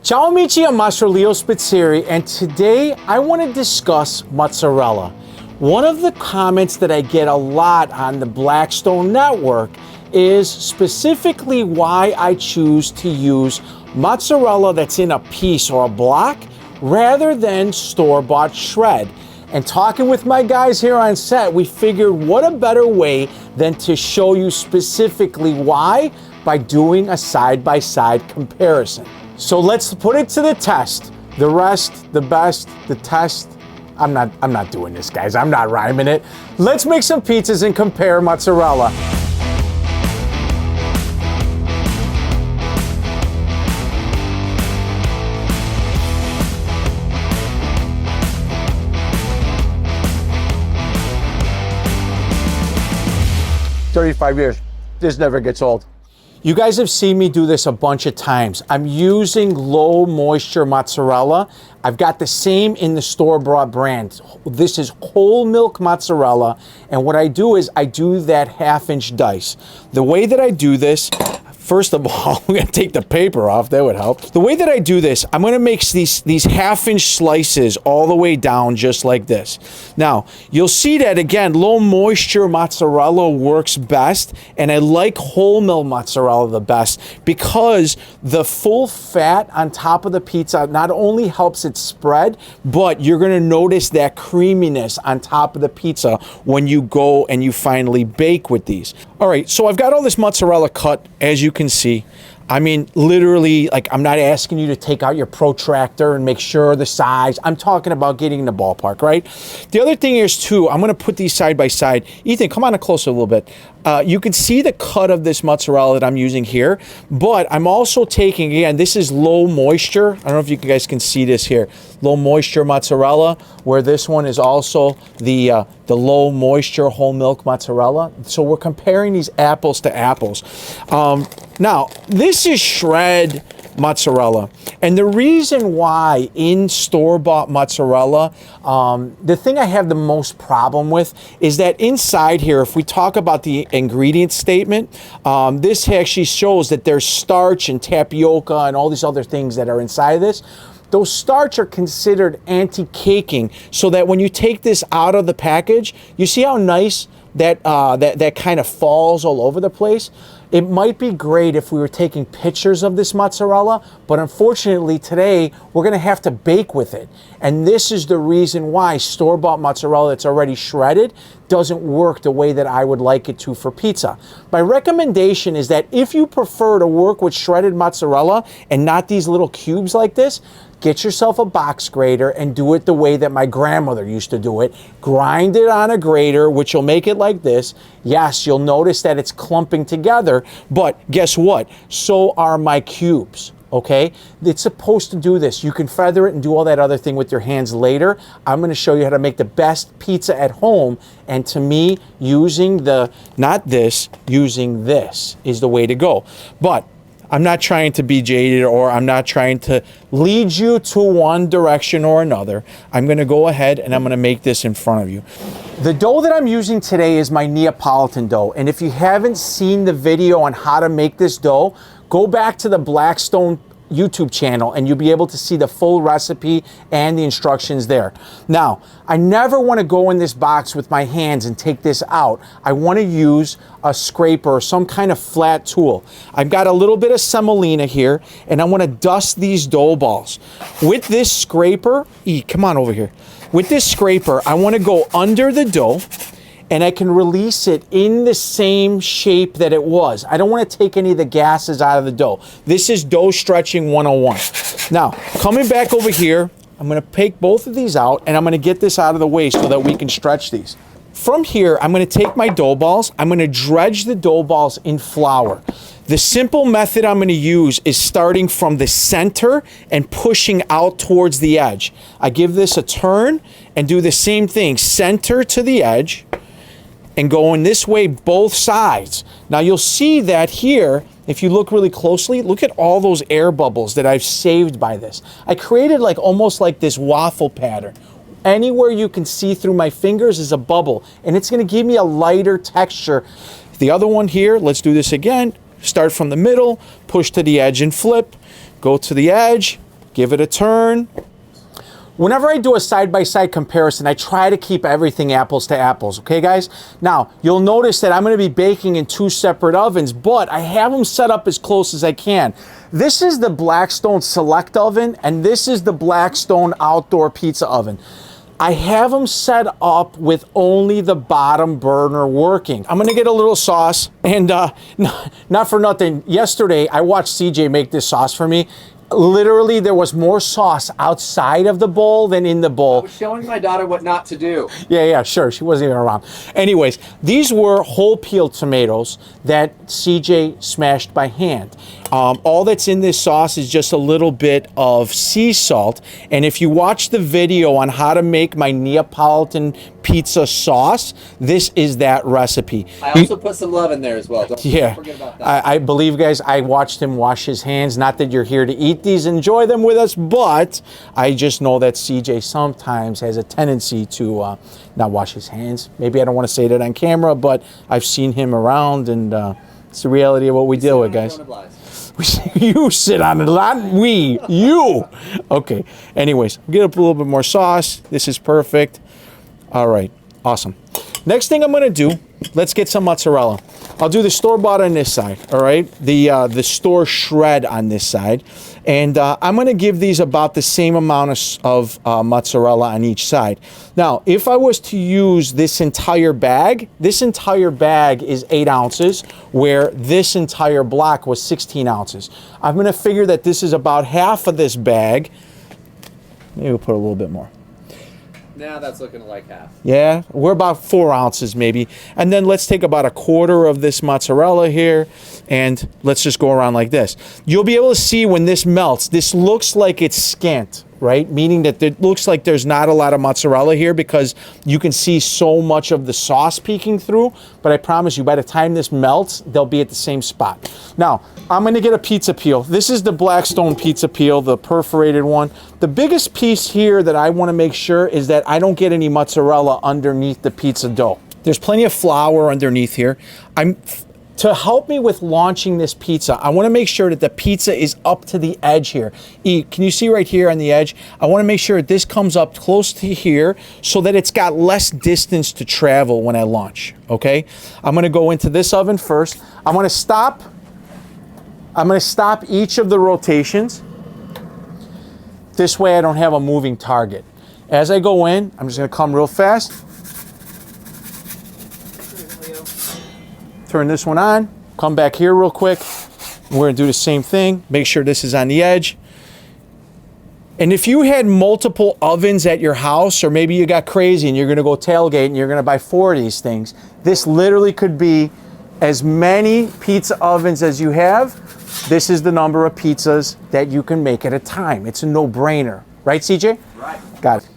Ciao amici, I'm Master Leo Spizzirri, and today I want to discuss mozzarella. One of the comments that I get a lot on the Blackstone network is specifically why I choose to use mozzarella that's in a piece or a block rather than store-bought shred. And talking with my guys here on set, we figured what a better way than to show you specifically why by doing a side-by-side comparison. So let's put it to the test. The rest, the best, the test. I'm not doing this, guys. I'm not rhyming it. Let's make some pizzas and compare mozzarella. "35 years. This never gets old." You guys have seen me do this a bunch of times. I'm using low moisture mozzarella. I've got the same in the store-bought brand. This is whole milk mozzarella, and what I do is I do that half-inch dice. The way that I do this, first of all, I'm gonna take the paper off, that would help. The way that I do this, I'm gonna make these half-inch slices all the way down just like this. Now, you'll see that again, low moisture mozzarella works best, and I like whole milk mozzarella the best because the full fat on top of the pizza not only helps it spread, but you're gonna notice that creaminess on top of the pizza when you go and you finally bake with these. All right, so I've got all this mozzarella cut, as you can see. I mean, literally, like, I'm not asking you to take out your protractor and make sure the size. I'm talking about getting in the ballpark, right? The other thing is, too, I'm going to put these side by side. Ethan, come on closer a little bit. You can see the cut of this mozzarella that I'm using here, but I'm also taking, again, this is low moisture. I don't know if you guys can see this here. Low moisture mozzarella, where this one is also the low moisture whole milk mozzarella. So we're comparing these apples to apples. Now, this is shred mozzarella. And the reason why in store-bought mozzarella, the thing I have the most problem with is that inside here, if we talk about the ingredient statement, this actually shows that there's starch and tapioca and all these other things that are inside of this. Those starch are considered anti-caking, so that when you take this out of the package, you see how nice that kind of falls all over the place? It might be great if we were taking pictures of this mozzarella, but unfortunately today we're gonna have to bake with it. And this is the reason why store-bought mozzarella that's already shredded doesn't work the way that I would like it to for pizza. My recommendation is that if you prefer to work with shredded mozzarella and not these little cubes like this, get yourself a box grater and do it the way that my grandmother used to do it. Grind it on a grater, which will make it like this. Yes, you'll notice that it's clumping together, but guess what? So are my cubes, okay? It's supposed to do this. You can feather it and do all that other thing with your hands later. I'm gonna show you how to make the best pizza at home, and to me, using using this is the way to go. But I'm not trying to be jaded, or I'm not trying to lead you to one direction or another. I'm gonna go ahead and I'm gonna make this in front of you. The dough that I'm using today is my Neapolitan dough. And if you haven't seen the video on how to make this dough, go back to the Blackstone YouTube channel and you'll be able to see the full recipe and the instructions there. Now, I never want to go in this box with my hands and take this out. I want to use a scraper or some kind of flat tool. I've got a little bit of semolina here, and I want to dust these dough balls. With this scraper, come on over here. With this scraper, I want to go under the dough, and I can release it in the same shape that it was. I don't want to take any of the gases out of the dough. This is dough stretching 101. Now, coming back over here, I'm going to take both of these out, and I'm going to get this out of the way so that we can stretch these. From here, I'm going to take my dough balls. I'm going to dredge the dough balls in flour. The simple method I'm going to use is starting from the center and pushing out towards the edge. I give this a turn and do the same thing, center to the edge, and going this way both sides. Now you'll see that here, if you look really closely, look at all those air bubbles that I've saved by this. I created like almost like this waffle pattern. Anywhere you can see through my fingers is a bubble, and it's gonna give me a lighter texture. The other one here, let's do this again. Start from the middle, push to the edge and flip, go to the edge, give it a turn. Whenever I do a side-by-side comparison, I try to keep everything apples to apples, okay guys? Now, you'll notice that I'm gonna be baking in 2 separate ovens, but I have them set up as close as I can. This is the Blackstone Select Oven, and this is the Blackstone Outdoor Pizza Oven. I have them set up with only the bottom burner working. I'm gonna get a little sauce, and not for nothing, yesterday I watched CJ make this sauce for me. Literally, there was more sauce outside of the bowl than in the bowl. I was showing my daughter what not to do. Yeah, sure. She wasn't even around. Anyways, these were whole peeled tomatoes that CJ smashed by hand. All that's in this sauce is just a little bit of sea salt. And if you watch the video on how to make my Neapolitan pizza sauce, this is that recipe. I also put some love in there as well. Don't forget about that. I believe, guys, I watched him wash his hands. Not that you're here to eat these, enjoy them with us, but I just know that CJ sometimes has a tendency to not wash his hands. Maybe I don't want to say that on camera, but I've seen him around, and it's the reality of what we deal with, guys. You sit on it, not we, you. Okay, anyways, get up a little bit more sauce. This is perfect. All right, awesome. Next thing I'm gonna do, let's get some mozzarella. I'll do the store-bought on this side, all right? The store shred on this side. And I'm gonna give these about the same amount of mozzarella on each side. Now, if I was to use this entire bag is 8 ounces, where this entire block was 16 ounces. I'm gonna figure that this is about half of this bag. Maybe we'll put a little bit more. Now that's looking like half. Yeah, we're about 4 ounces maybe. And then let's take about a quarter of this mozzarella here, and let's just go around like this. You'll be able to see when this melts, this looks like it's scant, right? Meaning that it looks like there's not a lot of mozzarella here because you can see so much of the sauce peeking through. But I promise you, by the time this melts, they'll be at the same spot. Now, I'm gonna get a pizza peel. This is the Blackstone pizza peel, the perforated one. The biggest piece here that I wanna make sure is that I don't get any mozzarella underneath the pizza dough. There's plenty of flour underneath here. To help me with launching this pizza, I wanna make sure that the pizza is up to the edge here. Can you see right here on the edge? I wanna make sure that this comes up close to here so that it's got less distance to travel when I launch, okay? I'm gonna go into this oven first. I'm gonna stop each of the rotations. This way I don't have a moving target. As I go in, I'm just gonna come real fast. Turn this one on, come back here real quick. We're gonna do the same thing. Make sure this is on the edge. And if you had multiple ovens at your house, or maybe you got crazy and you're gonna go tailgate and you're gonna buy 4 of these things, this literally could be as many pizza ovens as you have. This is the number of pizzas that you can make at a time. It's a no-brainer. Right, CJ? Right. Got it.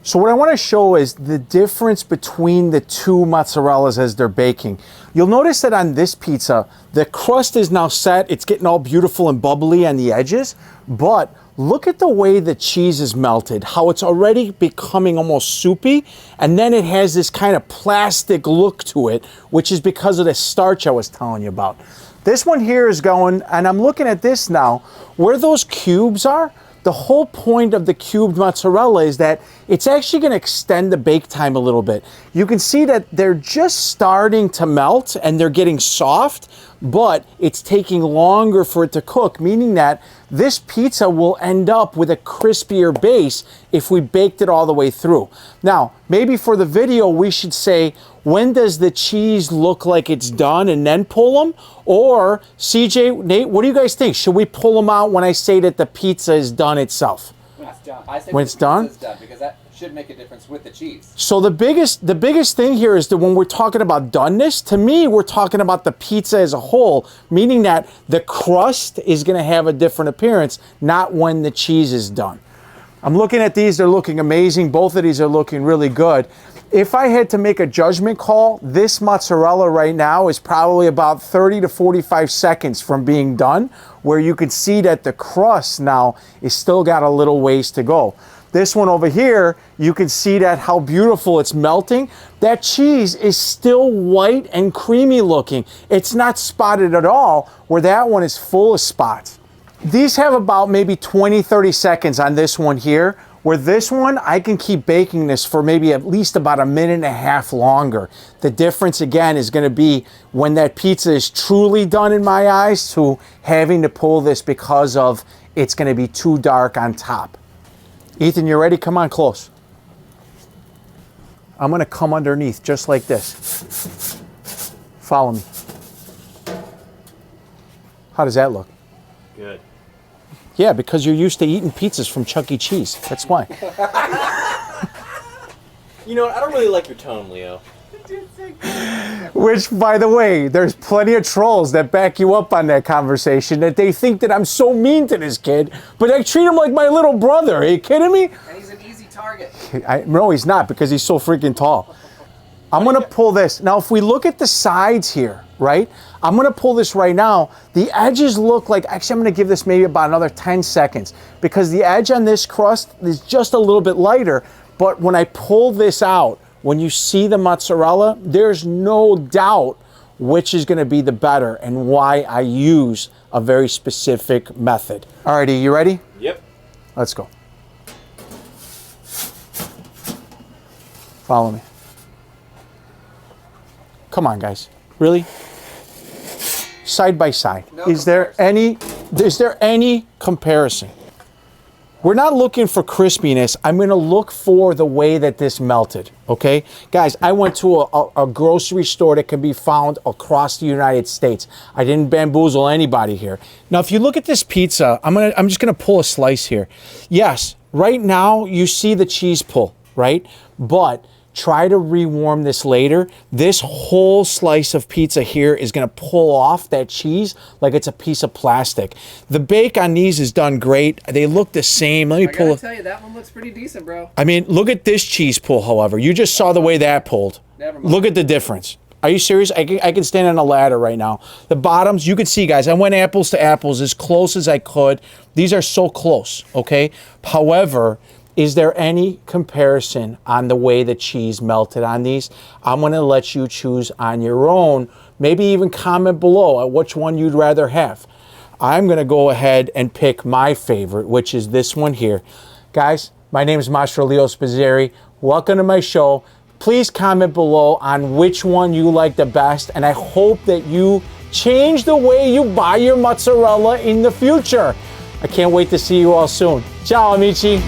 So what I want to show is the difference between the 2 mozzarellas as they're baking. You'll notice that on this pizza, the crust is now set. It's getting all beautiful and bubbly on the edges, but look at the way the cheese is melted, how it's already becoming almost soupy, and then it has this kind of plastic look to it, which is because of the starch I was telling you about. This one here is going, and I'm looking at this now, where those cubes are. The whole point of the cubed mozzarella is that it's actually going to extend the bake time a little bit. You can see that they're just starting to melt and they're getting soft, but it's taking longer for it to cook, meaning that this pizza will end up with a crispier base if we baked it all the way through. Now, maybe for the video, we should say, when does the cheese look like it's done and then pull them? Or CJ, Nate, what do you guys think? Should we pull them out when I say that the pizza is done itself? When it's done. I say when it's done? It's done, because that should make a difference with the cheese. So the biggest thing here is that when we're talking about doneness, to me, we're talking about the pizza as a whole, meaning that the crust is gonna have a different appearance, not when the cheese is done. I'm looking at these, they're looking amazing. Both of these are looking really good. If I had to make a judgment call, this mozzarella right now is probably about 30 to 45 seconds from being done, where you can see that the crust now is still got a little ways to go. This one over here, you can see that how beautiful it's melting. That cheese is still white and creamy looking. It's not spotted at all, where that one is full of spots. These have about maybe 20, 30 seconds on this one here, where this one, I can keep baking this for maybe at least about a minute and a half longer. The difference, again, is gonna be when that pizza is truly done in my eyes to having to pull this because of it's gonna be too dark on top. Ethan, you ready? Come on close. I'm gonna come underneath just like this. Follow me. How does that look? Good. Yeah, because you're used to eating pizzas from Chuck E. Cheese. That's why. You know what? I don't really like your tone, Leo. Which, by the way, there's plenty of trolls that back you up on that conversation, that they think that I'm so mean to this kid, but I treat him like my little brother. Are you kidding me? And he's an easy target. No, he's not, because he's so freaking tall. I'm gonna pull this. Now, if we look at the sides here, right? I'm gonna pull this right now. The edges look like, actually I'm gonna give this maybe about another 10 seconds because the edge on this crust is just a little bit lighter, but when I pull this out, when you see the mozzarella, there's no doubt which is gonna be the better and why I use a very specific method. Alrighty, you ready? Yep. Let's go. Follow me. Come on, guys. Really? Side by side. No Is there any comparison? We're not looking for crispiness. I'm gonna look for the way that this melted, okay? Guys, I went to a grocery store that can be found across the United States. I didn't bamboozle anybody here. Now, if you look at this pizza, I'm just gonna pull a slice here. Yes, right now you see the cheese pull, right? But try to rewarm this later. This whole slice of pizza here is gonna pull off that cheese like it's a piece of plastic. The bake on these is done great. They look the same. Let me pull. I gotta tell you, that one looks pretty decent, bro. I mean, look at this cheese pull, however. You just saw the way that pulled. Never mind. Look at the difference. Are you serious? I can stand on a ladder right now. The bottoms, you can see, guys, I went apples to apples as close as I could. These are so close, okay? However, is there any comparison on the way the cheese melted on these? I'm gonna let you choose on your own. Maybe even comment below at which one you'd rather have. I'm gonna go ahead and pick my favorite, which is this one here. Guys, my name is Maestro Leo Spizzirri. Welcome to my show. Please comment below on which one you like the best, and I hope that you change the way you buy your mozzarella in the future. I can't wait to see you all soon. Ciao, amici.